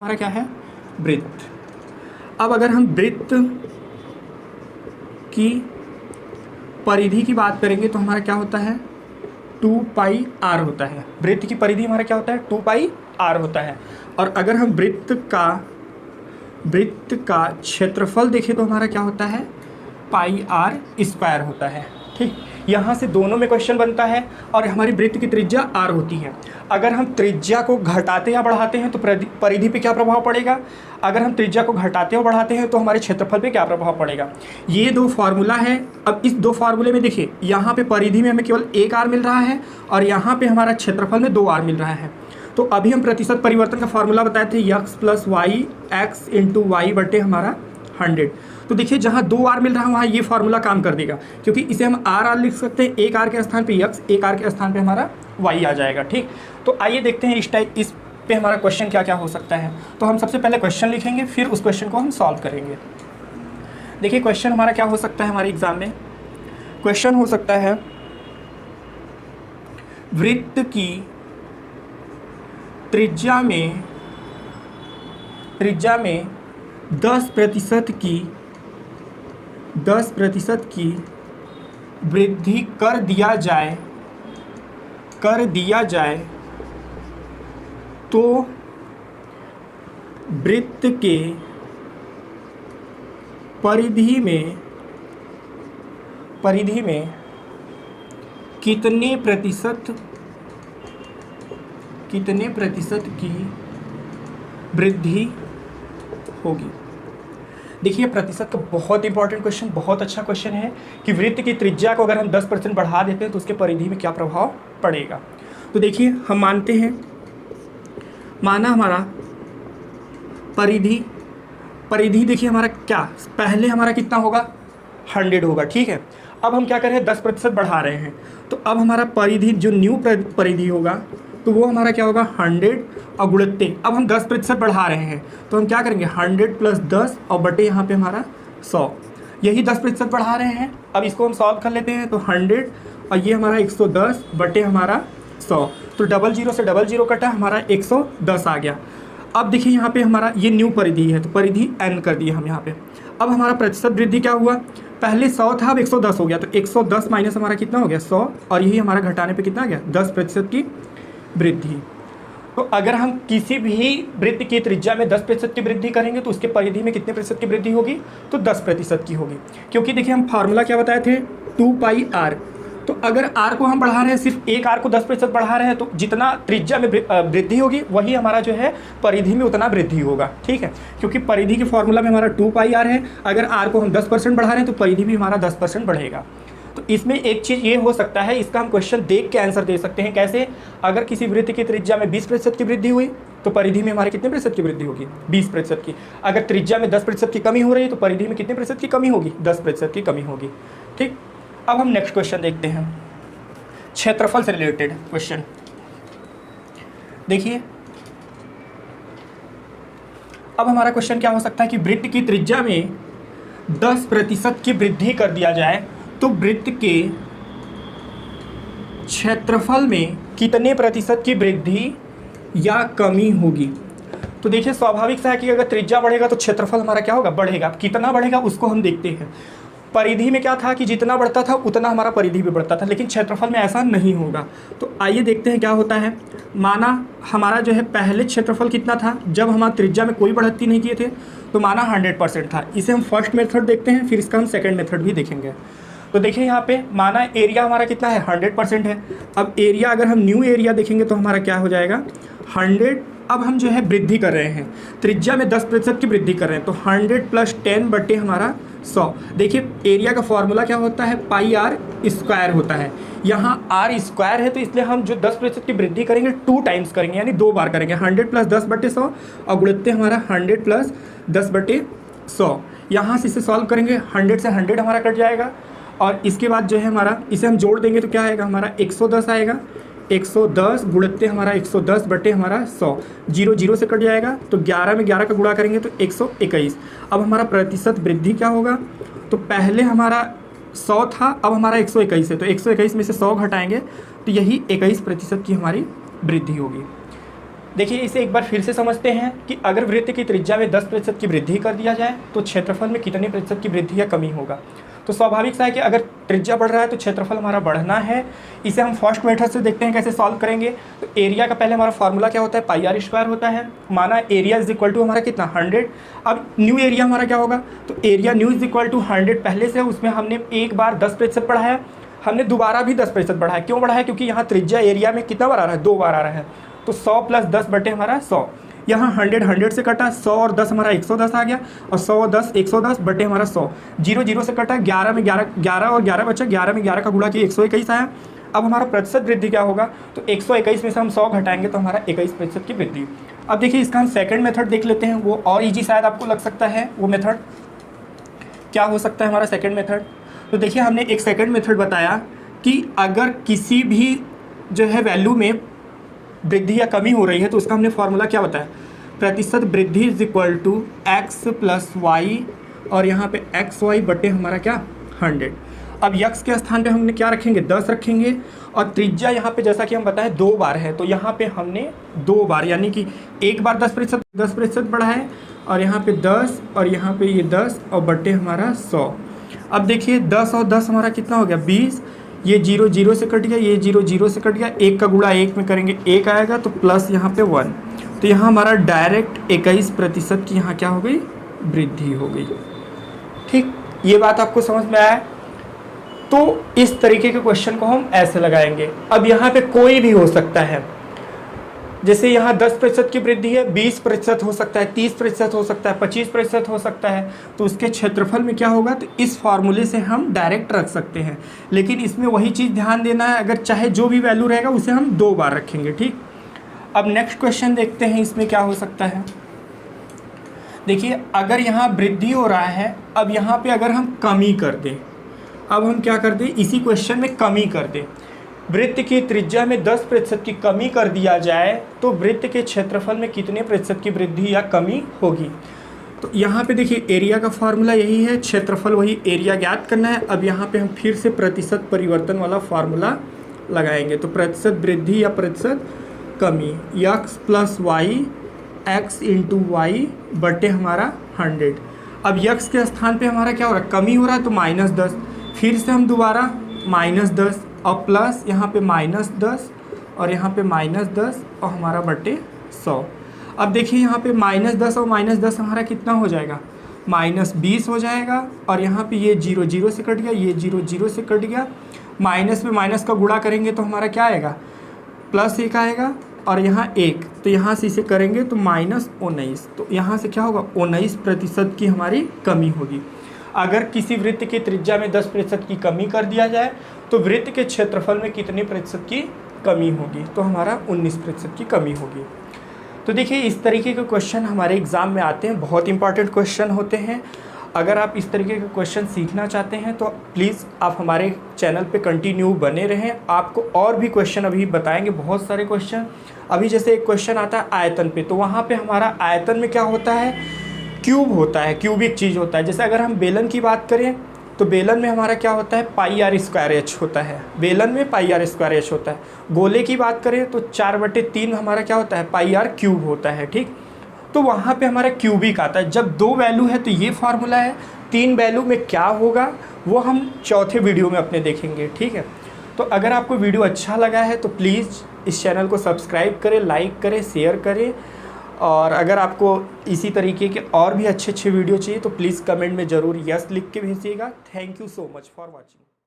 हमारा क्या है, वृत्त। अब अगर हम वृत्त की परिधि की बात करेंगे तो हमारा क्या होता है, 2πr होता है। वृत्त की परिधि हमारा क्या होता है, 2πr होता है। और अगर हम वृत्त का क्षेत्रफल देखें तो हमारा क्या होता है, πr² होता है। ठीक, यहाँ से दोनों में क्वेश्चन बनता है। और हमारी वृत्त की त्रिज्या r होती है। अगर हम त्रिज्या को घटाते या बढ़ाते हैं तो परिधि पे क्या प्रभाव पड़ेगा, अगर हम त्रिज्या को घटाते और बढ़ाते हैं तो हमारे क्षेत्रफल पे क्या प्रभाव पड़ेगा। ये दो फार्मूला है। अब इस दो फार्मूले में देखिए, यहाँ पे परिधि में हमें केवल 1r मिल रहा है और यहाँ पे हमारा क्षेत्रफल में 2r मिल रहा है। तो अभी हम प्रतिशत परिवर्तन का फार्मूला बताए थे, x + y x × y बटे हमारा 100। तो देखिए जहाँ 2r मिल रहा है वहाँ ये फार्मूला काम कर देगा, क्योंकि इसे हम r लिख सकते हैं। 1r के स्थान पे x, 1r के स्थान पे हमारा y आ जाएगा। ठीक, तो आइए देखते हैं इस पे हमारा क्वेश्चन क्या क्या हो सकता है। तो हम सबसे पहले क्वेश्चन लिखेंगे, फिर उस क्वेश्चन को हम सॉल्व करेंगे। देखिए क्वेश्चन हमारा क्या हो सकता है हमारे एग्जाम में। क्वेश्चन हो सकता है, वृत्त की त्रिज्या में 10% की वृद्धि कर दिया जाए तो वृत्त के परिधि में कितने प्रतिशत की वृद्धि होगी। देखिए प्रतिशत का बहुत इंपॉर्टेंट क्वेश्चन, बहुत अच्छा क्वेश्चन है कि वृत्त की त्रिज्या को अगर हम 10% बढ़ा देते हैं तो उसके परिधि में क्या प्रभाव पड़ेगा। तो देखिए हम मानते हैं, माना हमारा परिधि देखिए हमारा क्या, पहले हमारा कितना होगा, 100 होगा। ठीक है, अब हम क्या कर रहे हैं, 10% बढ़ा रहे हैं। तो अब हमारा परिधि जो न्यू परिधि होगा तो वो हमारा क्या होगा, 100 और गुणित, अब हम 10% बढ़ा रहे हैं तो हम क्या करेंगे, 100 + 10 और बटे यहाँ पे हमारा 100, यही 10% बढ़ा रहे हैं। अब इसको हम सॉल्व कर लेते हैं तो 100 और ये हमारा 110 बटे हमारा 100, तो 00 से 00 कटा, हमारा 110 आ गया। अब देखिए यहाँ पे हमारा ये न्यू परिधि है तो परिधि n कर दिए हम यहाँ पे। अब हमारा प्रतिशत वृद्धि क्या हुआ, पहले 100 था अब 110 हो गया, तो 110 माइनस हमारा कितना हो गया, 100, और यही हमारा घटाने पे कितना आ गया, 10% की वृद्धि। तो अगर हम किसी भी वृत्त की त्रिज्या में 10% की वृद्धि करेंगे तो उसके परिधि में कितने प्रतिशत की वृद्धि होगी, तो 10% की होगी। क्योंकि देखिए हम फार्मूला क्या बताए थे, 2πr। तो अगर r को हम बढ़ा रहे हैं, सिर्फ एक r को 10% बढ़ा रहे हैं, तो जितना त्रिज्या में वृद्धि होगी वही हमारा जो है परिधि में उतना वृद्धि होगा। ठीक है, क्योंकि परिधि के फार्मूला में हमारा 2πr है, अगर r को हम 10% बढ़ा रहे हैं तो परिधि भी हमारा 10% बढ़ेगा। तो इसमें एक चीज़ ये हो सकता है, इसका हम क्वेश्चन देख के आंसर दे सकते हैं। कैसे, अगर किसी वृत्त की त्रिज्या में 20% की वृद्धि हुई तो परिधि में हमारे कितने प्रतिशत की वृद्धि होगी, 20% की। अगर त्रिज्या में 10% की कमी हो रही है तो परिधि में कितने प्रतिशत की कमी होगी, 10% की कमी होगी। ठीक, अब हम नेक्स्ट क्वेश्चन देखते हैं, क्षेत्रफल से रिलेटेड क्वेश्चन। देखिए अब हमारा क्वेश्चन क्या हो सकता है कि वृत्त की त्रिज्या में 10% की वृद्धि कर दिया जाए तो वृत्त के क्षेत्रफल में कितने प्रतिशत की वृद्धि या कमी होगी। तो देखिए स्वाभाविक सा है कि अगर त्रिज्या बढ़ेगा तो क्षेत्रफल हमारा क्या होगा, बढ़ेगा। कितना बढ़ेगा उसको हम देखते हैं। परिधि में क्या था कि जितना बढ़ता था उतना हमारा परिधि भी बढ़ता था, लेकिन क्षेत्रफल में ऐसा नहीं होगा। तो आइए देखते हैं क्या होता है। माना हमारा जो है पहले क्षेत्रफल कितना था, जब हमारा त्रिज्या में कोई बढ़ोतरी नहीं किए थे तो माना 100% था। इसे हम फर्स्ट मेथड देखते हैं, फिर इसका हम सेकेंड मेथड भी देखेंगे। तो देखिए यहाँ पे माना एरिया हमारा कितना है, 100% है। अब एरिया अगर हम न्यू एरिया देखेंगे तो हमारा क्या हो जाएगा, 100। अब हम जो है वृद्धि कर रहे हैं, त्रिज्या में 10% की वृद्धि कर रहे हैं, तो 100 + 10 बटे हमारा 100। देखिए एरिया का फॉर्मूला क्या होता है, πr² होता है। यहाँ r² है तो इसलिए हम जो 10% की वृद्धि करेंगे 2 टाइम्स करेंगे, यानी 2 बार करेंगे। 100 + 10 बटे 100 और गुणित हमारा 100 + 10 बटे 100। यहाँ से इसे सॉल्व करेंगे, 100 से 100 हमारा कट जाएगा और इसके बाद जो है हमारा इसे हम जोड़ देंगे तो क्या आएगा, हमारा 110 आएगा। 110 गुणित हमारा 110 बटे हमारा 100, 0 से कट जाएगा तो 11 में 11 का गुणा करेंगे तो 121। अब हमारा प्रतिशत वृद्धि क्या होगा, तो पहले हमारा 100 था, अब हमारा 121 है, तो 121 में से 100 घटाएंगे तो यही 21% की हमारी वृद्धि होगी। देखिए इसे एक बार फिर से समझते हैं कि अगर वृत्त की त्रिज्या में 10% की वृद्धि कर दिया जाए तो क्षेत्रफल में कितने प्रतिशत की वृद्धि या कमी होगा। तो स्वाभाविक सा है कि अगर त्रिज्या बढ़ रहा है तो क्षेत्रफल हमारा बढ़ना है। इसे हम फर्स्ट मेथड से देखते हैं कैसे सॉल्व करेंगे। तो एरिया का पहले हमारा फार्मूला क्या होता है, पाई आर स्क्वायर होता है। माना एरिया इज इक्वल टू हमारा कितना 100। अब न्यू एरिया हमारा क्या होगा, तो area new is equal to 100 पहले से, उसमें हमने एक बार 10% बढ़ाया, हमने दोबारा भी 10% बढ़ाया। क्यों बढ़ाया, क्योंकि यहाँ त्रिज्या एरिया में कितना बार आ रहा है, 2 बार आ रहा है। तो 100 प्लस 10 बटे हमारा 100, यहाँ 100 से कटा, 100 और 10 हमारा 110 आ गया, और 100 और 10 110 बटे हमारा 100। 0 0 से कटा, 11 में 11 और 11 बचा, 11 में 11 का गुणा किया 121 आया। अब हमारा प्रतिशत वृद्धि क्या होगा, तो 121 में से हम 100 घटाएंगे तो हमारा 21% की वृद्धि। अब देखिए इसका हम सेकंड मेथड देख लेते हैं, वो और ईजी शायद आपको लग सकता है। वो मेथड क्या हो सकता है हमारा सेकंड मेथड। तो देखिए हमने एक सेकंड मेथड बताया कि अगर किसी भी जो है वैल्यू में वृद्धि या कमी हो रही है तो उसका हमने फार्मूला क्या बताया, प्रतिशत वृद्धि is equal to X plus Y, और यहाँ पे एक्स वाई बटे हमारा क्या 100। अब यक्स के स्थान पे हमने क्या रखेंगे, 10 रखेंगे, और त्रिज्या यहाँ पे जैसा कि हम बताएं 2 बार है, तो यहाँ पे हमने 2 बार यानी कि एक बार 10% बढ़ा है, और यहाँ पे 10 और यहाँ पे ये 10 और बटे हमारा 100। अब देखिए 10 और 10 हमारा कितना हो गया 20, ये 0 0 से कट गया, ये 0 0 से कट गया, 1 का गुणा 1 में करेंगे 1 आएगा, तो प्लस यहाँ पे 1। तो यहाँ हमारा डायरेक्ट 21% की यहाँ क्या हो गई, वृद्धि हो गई। ठीक, ये बात आपको समझ में आया। तो इस तरीके के क्वेश्चन को हम ऐसे लगाएंगे। अब यहाँ पे कोई भी हो सकता है, जैसे यहाँ 10% की वृद्धि है, 20% हो सकता है, 30% हो सकता है, 25% हो सकता है, तो उसके क्षेत्रफल में क्या होगा, तो इस फार्मूले से हम डायरेक्ट रख सकते हैं। लेकिन इसमें वही चीज़ ध्यान देना है, अगर चाहे जो भी वैल्यू रहेगा उसे हम 2 बार रखेंगे। ठीक, अब नेक्स्ट क्वेश्चन देखते हैं, इसमें क्या हो सकता है। देखिए अगर यहाँ वृद्धि हो रहा है, अब यहाँ पे अगर हम कमी कर दें, अब हम क्या कर दें, इसी क्वेश्चन में कमी कर दें, वृत्त की त्रिज्या में 10% की कमी कर दिया जाए तो वृत्त के क्षेत्रफल में कितने प्रतिशत की वृद्धि या कमी होगी। तो यहाँ पे देखिए एरिया का फार्मूला यही है, क्षेत्रफल वही, एरिया ज्ञात करना है। अब यहाँ पे हम फिर से प्रतिशत परिवर्तन वाला फार्मूला लगाएंगे। तो प्रतिशत वृद्धि या प्रतिशत कमी, X plus Y X into Y बटे हमारा 100। अब यक्स के स्थान पे हमारा क्या हो रहा है, कमी हो रहा है, तो -10, फिर से हम दोबारा -10 और प्लस यहाँ पे -10 और यहाँ पे -10 और हमारा बटे 100। अब देखिए यहाँ पे -10 और -10 हमारा कितना हो जाएगा, -20 हो जाएगा, और यहाँ पे ये 0 0 से कट गया, ये 0 0 से कट गया, माइनस में माइनस का गुणा करेंगे तो हमारा क्या आएगा, +1 आएगा, और यहाँ 1, तो यहाँ से इसे करेंगे तो -19। तो यहाँ से क्या होगा, 19% की हमारी कमी होगी। अगर किसी वृत्त की त्रिज्या में 10% की कमी कर दिया जाए तो वृत्त के क्षेत्रफल में कितने प्रतिशत की कमी होगी, तो हमारा 19% की कमी होगी। तो देखिए इस तरीके के क्वेश्चन हमारे एग्ज़ाम में आते हैं, बहुत इंपॉर्टेंट क्वेश्चन होते हैं। अगर आप इस तरीके के क्वेश्चन सीखना चाहते हैं तो प्लीज़ आप हमारे चैनल पे कंटिन्यू बने रहें। आपको और भी क्वेश्चन अभी बताएंगे, बहुत सारे क्वेश्चन। अभी जैसे एक क्वेश्चन आता है आयतन पे, तो वहाँ पे हमारा आयतन में क्या होता है, क्यूब होता है, क्यूबिक चीज़ होता है। जैसे अगर हम बेलन की बात करें तो बेलन में हमारा क्या होता है, πr² होता है, बेलन में πr² होता है। गोले की बात करें तो 4/3 हमारा क्या होता है, πr³ होता है। ठीक, तो वहाँ पे हमारा क्यूबिक आता है। जब 2 वैल्यू है तो ये फार्मूला है, 3 वैल्यू में क्या होगा वो हम चौथे वीडियो में अपने देखेंगे। ठीक है, तो अगर आपको वीडियो अच्छा लगा है तो प्लीज़ इस चैनल को सब्सक्राइब करें, लाइक करें, शेयर करें, और अगर आपको इसी तरीके के और भी अच्छे वीडियो चाहिए तो प्लीज़ कमेंट में ज़रूर यस लिख के भेजिएगा। Thank you so much for watching.